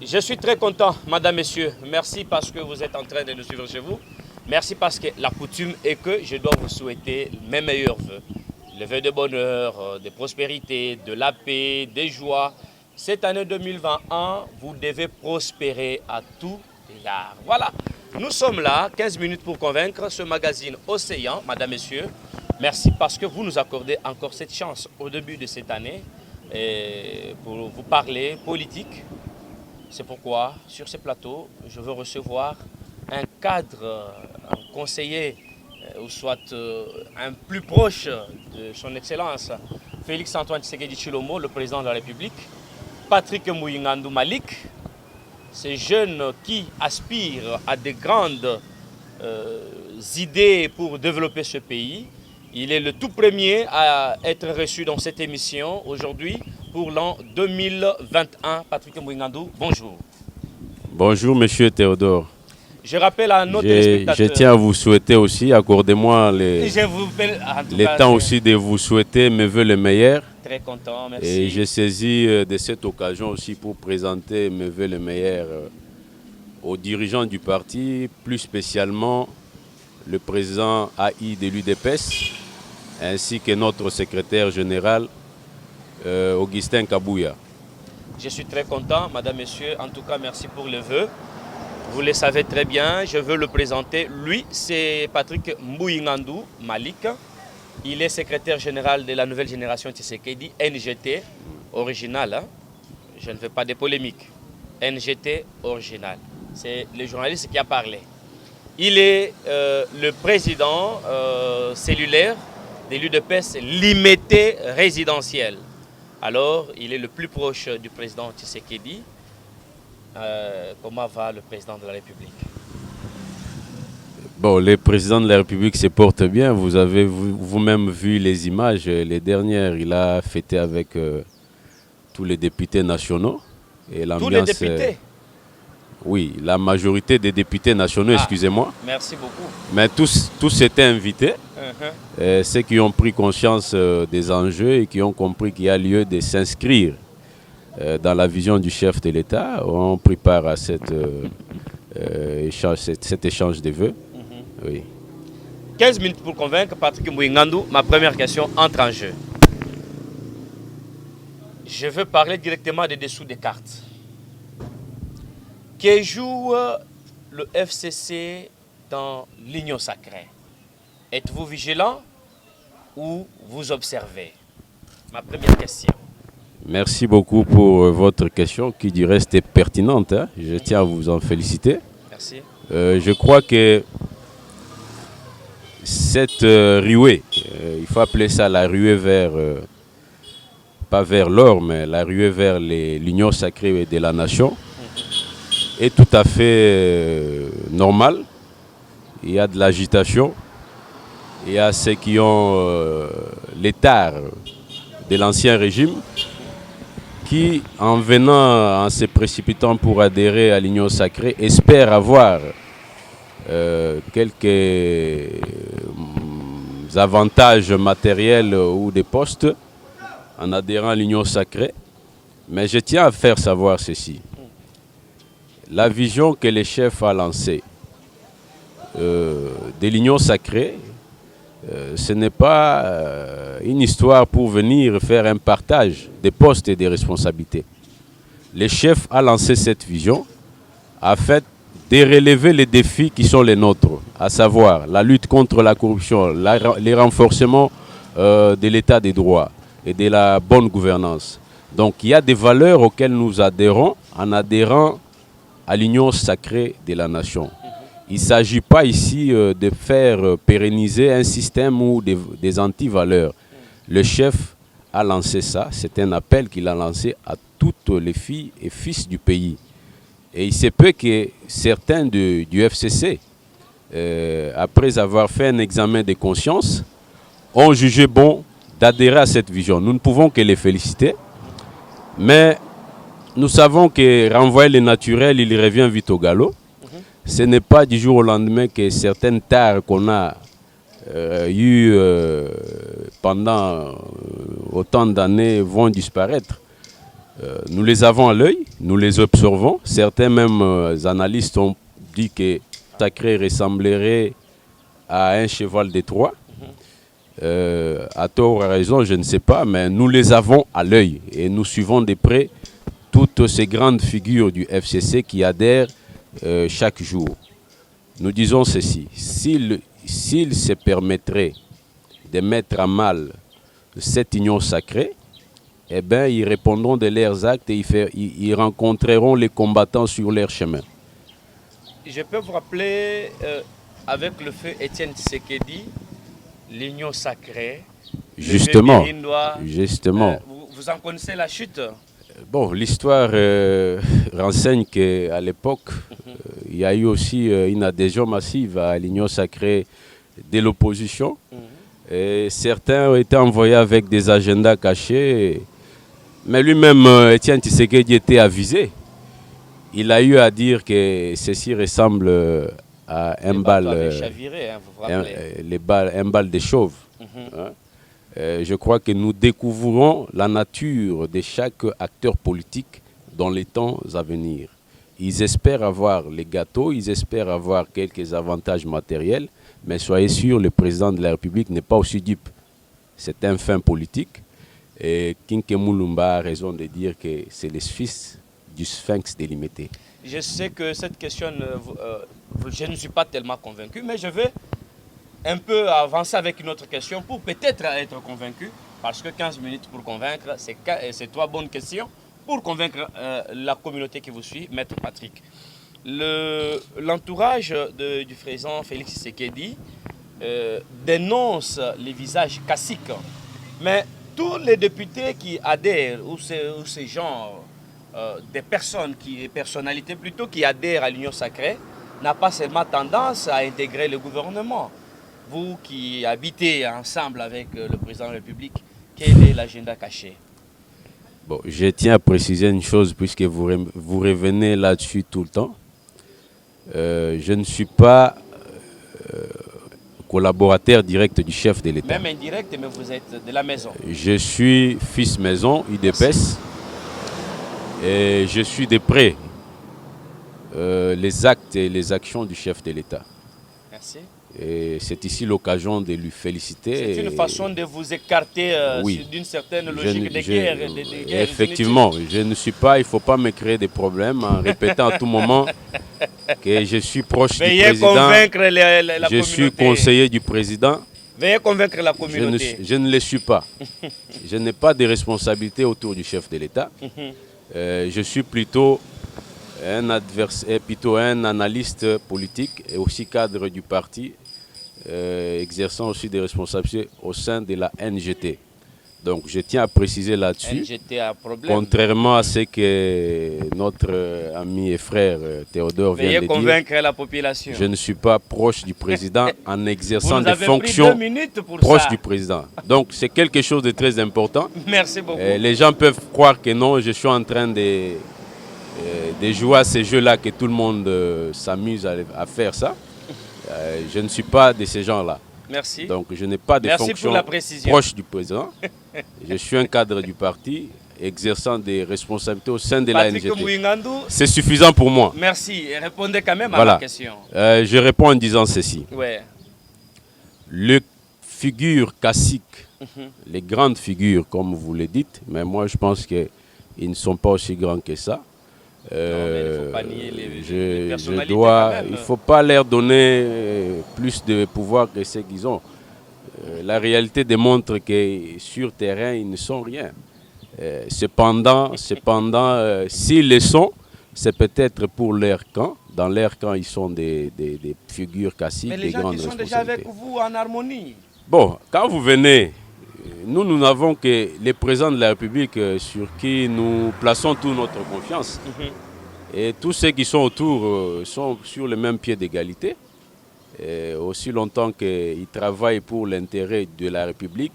Je suis très content, madame, messieurs. Merci parce que vous êtes en train de nous suivre chez vous. Merci parce que la coutume est que je dois vous souhaiter mes meilleurs vœux. Les vœux de bonheur, de prospérité, de la paix, des joies. Cette année 2021, vous devez prospérer à tout égard. Voilà, nous sommes là, 15 minutes pour convaincre, ce magazine Océan, madame, messieurs. Merci parce que vous nous accordez encore cette chance au début de cette année pour vous parler politique. C'est pourquoi, sur ce plateau, je veux recevoir un cadre, un conseiller, ou soit un plus proche de son Excellence, Félix Antoine Tshisekedi Tshilombo, le président de la République, Patrick Muyingandou Malik, ces jeunes qui aspirent à de grandes idées pour développer ce pays. Il est le tout premier à être reçu dans cette émission aujourd'hui pour l'an 2021. Patrick Muyingandou, bonjour. Bonjour, monsieur Théodore. Je rappelle à nos téléspectateurs... Je tiens à vous souhaiter aussi, accordez-moi le temps aussi de vous souhaiter mes vœux les meilleurs. Très content, merci. Et j'ai saisi de cette occasion aussi pour présenter mes vœux les meilleurs aux dirigeants du parti, plus spécialement le président AI de l'UDPS, ainsi que notre secrétaire général, Augustin Kabouya. Je suis très content, madame, messieurs. En tout cas, merci pour les vœux. Vous le savez très bien, je veux le présenter. Lui, c'est Patrick Muyingandou Malik. Il est secrétaire général de la nouvelle génération Tshisekedi, NGT, original. Hein? Je ne fais pas de polémiques. NGT, original. C'est le journaliste qui a parlé. Il est le président cellulaire de l'UDPS limité résidentiel. Alors, il est le plus proche du président Tshisekedi. Comment va le président de la République? Bon, le président de la République se porte bien. Vous avez vous-même vu les images. Les dernières, il a fêté avec tous les députés nationaux. Et tous les députés? Oui, la majorité des députés nationaux, excusez-moi. Merci beaucoup. Mais tous étaient invités. Ceux qui ont pris conscience des enjeux et qui ont compris qu'il y a lieu de s'inscrire dans la vision du chef de l'État ont pris part à cet échange de vœux. Oui. 15 minutes pour convaincre Patrick Muyingandou. Ma première question entre en jeu. Je veux parler directement des dessous des cartes. Que joue le FCC dans l'Union sacrée? Êtes-vous vigilant ou vous observez? Ma première question. Merci beaucoup pour votre question qui du reste est pertinente. Hein. Je tiens à vous en féliciter. Merci. Je crois que cette ruée, il faut appeler ça la ruée vers, pas vers l'or, mais la ruée vers l'union sacrée de la nation, est tout à fait normale. Il y a de l'agitation. Il y a ceux qui ont l'état de l'ancien régime qui, en venant, en se précipitant pour adhérer à l'union sacrée, espèrent avoir quelques avantages matériels ou des postes en adhérant à l'union sacrée. Mais je tiens à faire savoir ceci. La vision que le chef a lancée de l'union sacrée, ce n'est pas une histoire pour venir faire un partage des postes et des responsabilités. Le chef a lancé cette vision afin de relever les défis qui sont les nôtres, à savoir la lutte contre la corruption, les renforcements de l'état des droits et de la bonne gouvernance. Donc il y a des valeurs auxquelles nous adhérons en adhérant à l'union sacrée de la nation. Il ne s'agit pas ici de faire pérenniser un système ou des anti-valeurs. Le chef a lancé ça, c'est un appel qu'il a lancé à toutes les filles et fils du pays. Et il se peut que certains du FCC, après avoir fait un examen de conscience, ont jugé bon d'adhérer à cette vision. Nous ne pouvons que les féliciter, mais nous savons que renvoyer le naturel, il revient vite au galop. Ce n'est pas du jour au lendemain que certaines tares qu'on a eues pendant autant d'années vont disparaître. Nous les avons à l'œil, nous les observons. Certains même analystes ont dit que Sacré ressemblerait à un cheval de Troie. À tort ou à raison, je ne sais pas, mais nous les avons à l'œil et nous suivons de près toutes ces grandes figures du FCC qui adhèrent chaque jour. Nous disons ceci, s'ils se permettraient de mettre à mal cette union sacrée, eh bien, ils répondront de leurs actes et ils rencontreront les combattants sur leur chemin. Je peux vous rappeler, avec le feu Étienne Tshisekedi, l'union sacrée, justement, justement. Vous en connaissez la chute? Bon, l'histoire renseigne qu'à l'époque, il y a eu aussi une adhésion massive à l'union sacrée de l'opposition. Et certains ont été envoyés avec des agendas cachés. Mais lui-même, Étienne Tshisekedi, était avisé. Il a eu à dire que ceci ressemble à un bal de chauve. Hein? Je crois que nous découvrons la nature de chaque acteur politique dans les temps à venir. Ils espèrent avoir les gâteaux, ils espèrent avoir quelques avantages matériels, mais soyez sûr, le président de la République n'est pas aussi dupe. C'est un fin politique. Et Kinke Moulumba a raison de dire que c'est le fils du sphinx délimité. Je sais que cette question, je ne suis pas tellement convaincu, mais je vais un peu avancer avec une autre question pour peut-être être convaincu, parce que 15 minutes pour convaincre, c'est 3 bonnes questions pour convaincre la communauté qui vous suit, Maître Patrick. L'entourage du président Félix Tshisekedi dénonce les visages classiques, mais tous les députés qui adhèrent, ou ces gens, des personnalités plutôt, qui adhèrent à l'Union sacrée, n'ont pas seulement tendance à intégrer le gouvernement. Vous qui habitez ensemble avec le président de la République, quel est l'agenda caché? Bon, je tiens à préciser une chose, puisque vous revenez là-dessus tout le temps. Je ne suis pas collaborateur direct du chef de l'État. Même indirect, mais vous êtes de la maison. Je suis fils maison, UDPS, et je suis de près les actes et les actions du chef de l'État. Merci. Et c'est ici l'occasion de lui féliciter. C'est une façon de vous écarter d'une certaine logique de guerre. Effectivement, je ne suis pas, il ne faut pas me créer des problèmes en répétant à tout moment que je suis proche du président. Convaincre la je suis conseiller du président. Veuillez convaincre la communauté. Je ne le suis pas. Je n'ai pas de responsabilité autour du chef de l'État. Je suis plutôt un analyste politique et aussi cadre du parti, exerçant aussi des responsabilités au sein de la NGT. Donc je tiens à préciser là-dessus, contrairement à ce que notre ami et frère Théodore vient de convaincre la population. Je ne suis pas proche du président en exerçant des fonctions proches du président. Donc c'est quelque chose de très important. Merci beaucoup. Les gens peuvent croire que non, je suis en train de jouer à ces jeux-là, que tout le monde s'amuse à faire ça. Je ne suis pas de ces gens-là. Merci. Donc je n'ai pas de fonction proche du président. Je suis un cadre du parti, exerçant des responsabilités au sein de la NGT. C'est suffisant pour moi. Merci. Et répondez quand même à ma question. Je réponds en disant ceci. Ouais. Les figures classiques, les grandes figures, comme vous le dites, mais moi je pense qu'ils ne sont pas aussi grands que ça. Non, mais il ne faut pas nier les personnalités il ne faut pas leur donner plus de pouvoir que ce qu'ils ont. La réalité démontre que sur terrain, ils ne sont rien. Cependant, s'ils le sont, c'est peut-être pour leur camp. Dans leur camp, ils sont des figures classiques, des grandes responsabilités. Mais les gens qui sont déjà avec vous en harmonie. Bon, quand vous venez, nous n'avons que le président de la République sur qui nous plaçons toute notre confiance. Et tous ceux qui sont autour sont sur le même pied d'égalité. Aussi longtemps qu'ils travaillent pour l'intérêt de la République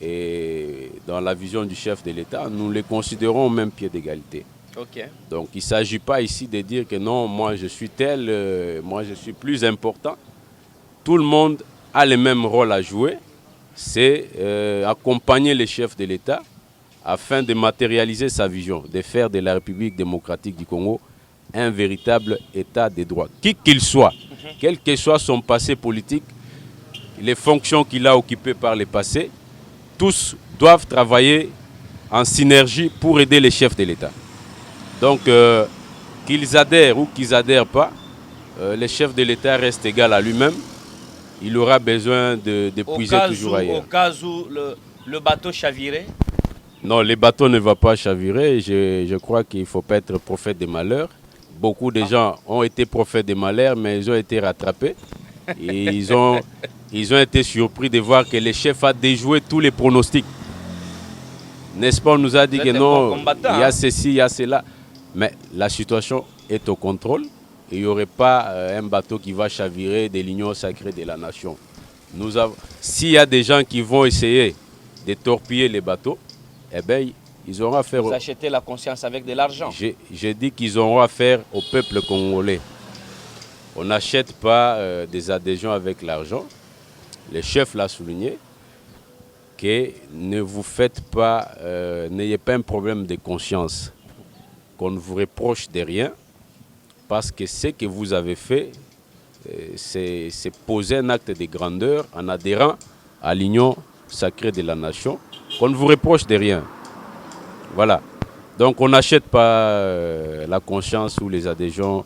et dans la vision du chef de l'État, nous les considérons au même pied d'égalité. Donc il ne s'agit pas ici de dire que non, moi je suis tel, moi je suis plus important. Tout le monde a le même rôle à jouer. C'est accompagner les chefs de l'État afin de matérialiser sa vision, de faire de la République démocratique du Congo un véritable état de droit, qui qu'il soit, quel que soit son passé politique, les fonctions qu'il a occupées par le passé, tous doivent travailler en synergie pour aider les chefs de l'État. Donc, qu'ils adhèrent ou qu'ils n'adhèrent pas, le chef de l'État reste égal à lui-même. Il aura besoin de puiser toujours ailleurs. Au cas où le bateau chavirait? Non, le bateau ne va pas chavirer. Je crois qu'il ne faut pas être prophète des malheurs. Beaucoup de gens ont été prophètes des malheurs, mais ils ont été rattrapés. Et ils ont été surpris de voir que le chef a déjoué tous les pronostics. N'est-ce pas, on nous a dit que non, il y a ceci, il y a cela. Mais la situation est au contrôle. Il n'y aurait pas un bateau qui va chavirer de l'union sacrée de la nation. S'il y a des gens qui vont essayer de torpiller les bateaux, eh bien, ils auront affaire... Vous achetez la conscience avec de l'argent. J'ai dit qu'ils auront affaire au peuple congolais. On n'achète pas des adhésions avec l'argent. Le chef l'a souligné, que ne vous faites pas, n'ayez pas un problème de conscience, qu'on ne vous reproche de rien, parce que ce que vous avez fait, c'est poser un acte de grandeur en adhérant à l'union sacrée de la nation, qu'on ne vous reproche de rien. Voilà. Donc on n'achète pas la conscience ou les adhésions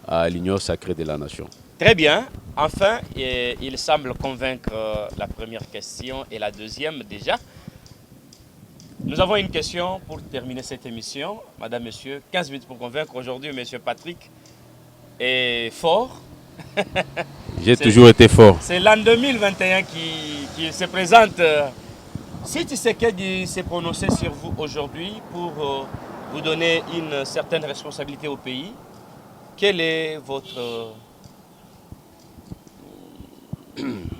à l'union sacrée de la nation. Très bien. Enfin, il semble convaincre la première question et la deuxième déjà. Nous avons une question pour terminer cette émission. Madame, Monsieur, 15 minutes pour convaincre. Aujourd'hui, Monsieur Patrick est fort. J'ai toujours été fort. C'est l'an 2021 qui se présente. Si Tshisekedi s'est prononcé sur vous aujourd'hui pour vous donner une certaine responsabilité au pays, quel est votre...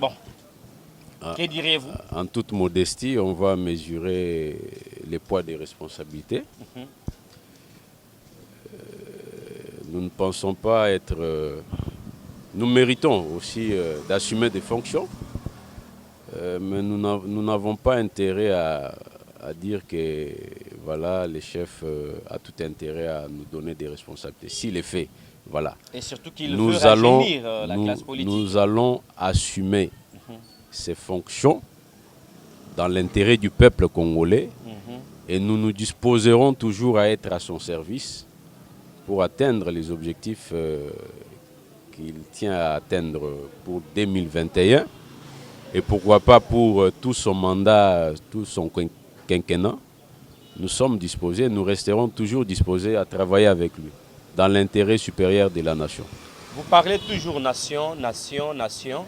Bon, que diriez-vous? En toute modestie, on va mesurer les poids des responsabilités. Nous ne pensons pas être... nous méritons aussi d'assumer des fonctions, mais nous n'avons pas intérêt à dire que voilà, le chef a tout intérêt à nous donner des responsabilités. S'il est fait, voilà. Et surtout qu'il veut rajeunir la classe politique. Nous allons assumer ces fonctions dans l'intérêt du peuple congolais et nous nous disposerons toujours à être à son service pour atteindre les objectifs qu'il tient à atteindre pour 2021 et pourquoi pas pour tout son mandat, tout son quinquennat. Nous sommes disposés, nous resterons toujours disposés à travailler avec lui dans l'intérêt supérieur de la nation. Vous parlez toujours nation, nation, nation.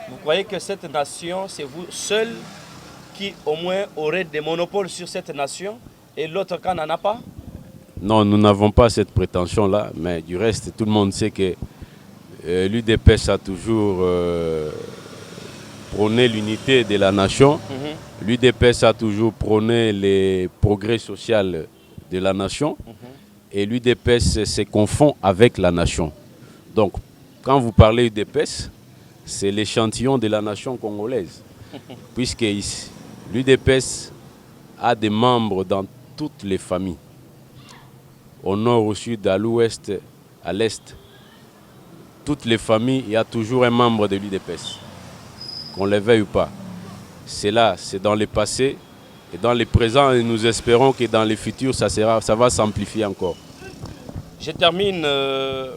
Vous croyez que cette nation, c'est vous seul qui au moins aurait des monopoles sur cette nation et l'autre camp n'en a pas? Non, nous n'avons pas cette prétention-là, mais du reste, tout le monde sait que l'UDPS a toujours prôné l'unité de la nation. L'UDPS a toujours prôné les progrès sociaux de la nation. Et l'UDPS se confond avec la nation. Donc, quand vous parlez UDPS, c'est l'échantillon de la nation congolaise. Puisque l'UDPS a des membres dans toutes les familles. Au nord, au sud, à l'ouest, à l'est. Toutes les familles, il y a toujours un membre de l'UDPS. Qu'on le veuille ou pas. C'est là, c'est dans le passé et dans le présent. Et nous espérons que dans le futur, ça va s'amplifier encore. Je termine,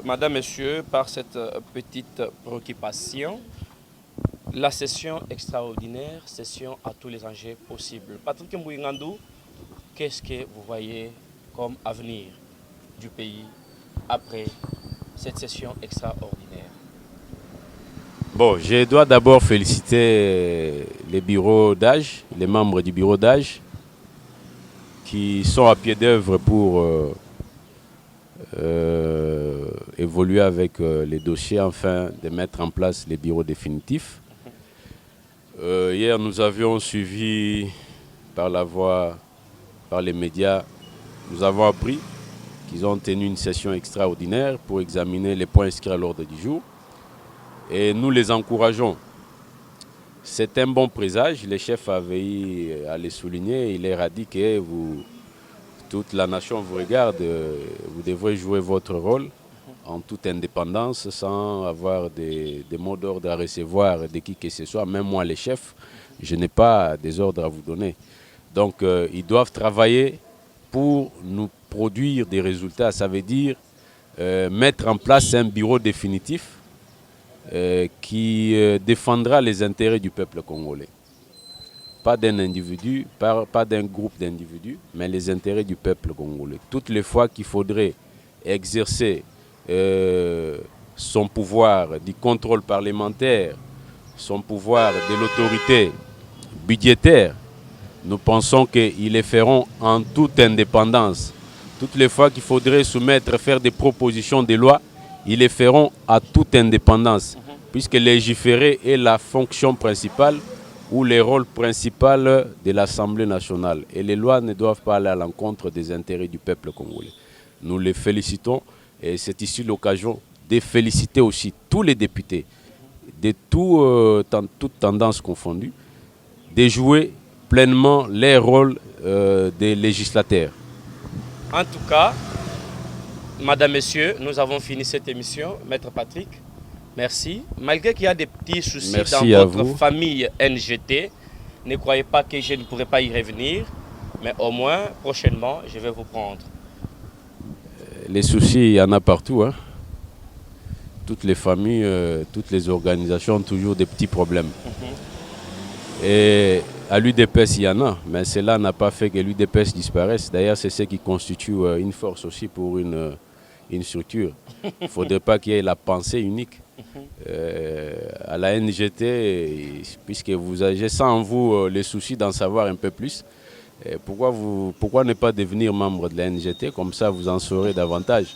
Madame, Messieurs, par cette petite préoccupation. La session extraordinaire, session à tous les enjeux possibles. Patrick Mbouingandou, qu'est-ce que vous voyez comme avenir du pays après cette session extraordinaire? Bon, je dois d'abord féliciter les bureaux d'âge, les membres du bureau d'âge qui sont à pied d'œuvre pour évoluer avec les dossiers afin de mettre en place les bureaux définitifs. Hier, nous avions suivi par la voie, par les médias, nous avons appris qu'ils ont tenu une session extraordinaire pour examiner les points inscrits à l'ordre du jour. Et nous les encourageons. c'est un bon présage. Le chef a veillé à le souligner. Il leur a dit que toute la nation vous regarde. Vous devrez jouer votre rôle en toute indépendance, sans avoir des mots d'ordre à recevoir de qui que ce soit. Même moi, le chef, je n'ai pas des ordres à vous donner. Donc, ils doivent travailler pour nous produire des résultats. Ça veut dire mettre en place un bureau définitif qui défendra les intérêts du peuple congolais. Pas d'un individu, pas d'un groupe d'individus, mais les intérêts du peuple congolais. Toutes les fois qu'il faudrait exercer son pouvoir du contrôle parlementaire, son pouvoir de l'autorité budgétaire, nous pensons qu'ils le feront en toute indépendance. Toutes les fois qu'il faudrait faire des propositions de loi, ils les feront à toute indépendance, puisque légiférer est la fonction principale ou le rôle principal de l'Assemblée nationale. Et les lois ne doivent pas aller à l'encontre des intérêts du peuple congolais. Nous les félicitons et c'est ici l'occasion de féliciter aussi tous les députés, de toutes tendances confondues, de jouer pleinement leur rôle des législateurs. En tout cas, Madame, Messieurs, nous avons fini cette émission. Maître Patrick, merci. Malgré qu'il y a des petits soucis dans votre famille NGT, ne croyez pas que je ne pourrai pas y revenir, mais au moins, prochainement, je vais vous prendre. Les soucis, il y en a partout. Hein. Toutes les familles, toutes les organisations ont toujours des petits problèmes. Et à l'UDPS, il y en a, mais cela n'a pas fait que l'UDPS disparaisse. D'ailleurs, c'est ce qui constitue une force aussi pour une structure. Il ne faudrait pas qu'il y ait la pensée unique. À la NGT, puisque vous avez sans en vous les soucis d'en savoir un peu plus, pourquoi ne pas devenir membre de la NGT? Comme ça, vous en saurez davantage.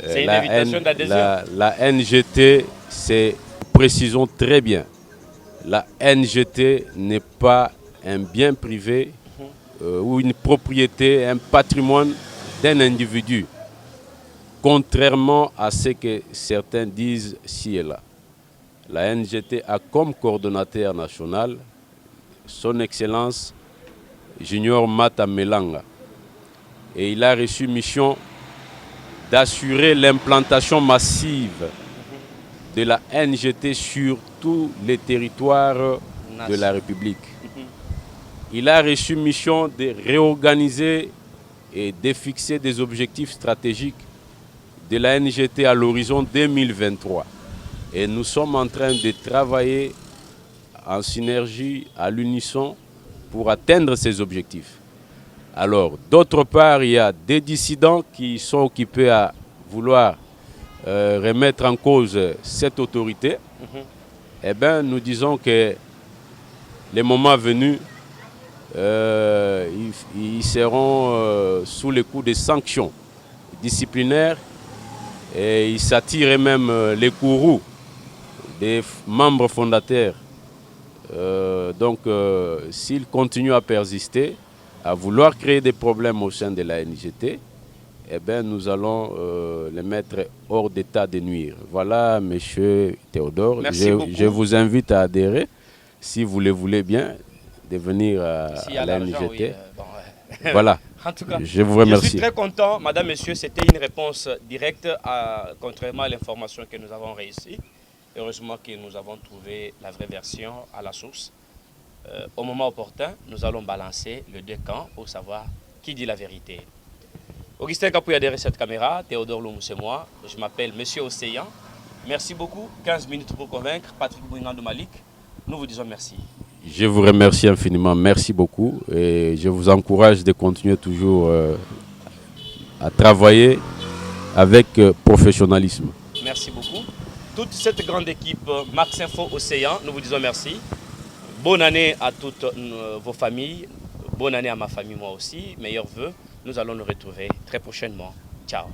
C'est une invitation d'adhésion. La NGT, c'est, précisons très bien, la NGT n'est pas un bien privé ou une propriété, un patrimoine d'un individu. Contrairement à ce que certains disent ci et là. La NGT a comme coordonnateur national son Excellence Junior Mata Melanga. Et il a reçu mission d'assurer l'implantation massive de la NGT sur tous les territoires de la République. Il a reçu mission de réorganiser et de fixer des objectifs stratégiques de la NGT à l'horizon 2023. Et nous sommes en train de travailler en synergie, à l'unisson, pour atteindre ces objectifs. Alors, d'autre part, il y a des dissidents qui sont occupés à vouloir remettre en cause cette autorité. Eh bien, nous disons que les moments venus, ils seront sous le coup des sanctions disciplinaires et ils s'attirent même les courroux des membres fondateurs. Donc, s'ils continuent à persister, à vouloir créer des problèmes au sein de la NGT, eh bien, nous allons les mettre hors d'état de nuire. Voilà, monsieur Théodore. Je vous invite à adhérer, si vous le voulez bien, de venir à la NGT. Oui, voilà. En tout cas, je vous remercie. Je suis très content, madame, monsieur. C'était une réponse directe, contrairement à l'information que nous avons réussi. Heureusement que nous avons trouvé la vraie version à la source. Au moment opportun, nous allons balancer le deux camps pour savoir qui dit la vérité. Augustin Kapouya derrière cette caméra, Théodore Loum, c'est moi. Je m'appelle Monsieur Océan. Merci beaucoup. 15 minutes pour convaincre. Patrick Bouingandou Malik, nous vous disons merci. Je vous remercie infiniment. Merci beaucoup. Et je vous encourage de continuer toujours à travailler avec professionnalisme. Merci beaucoup. Toute cette grande équipe Max Info Océan, nous vous disons merci. Bonne année à toutes vos familles. Bonne année à ma famille, moi aussi. Meilleurs vœux. Nous allons nous retrouver très prochainement. Ciao.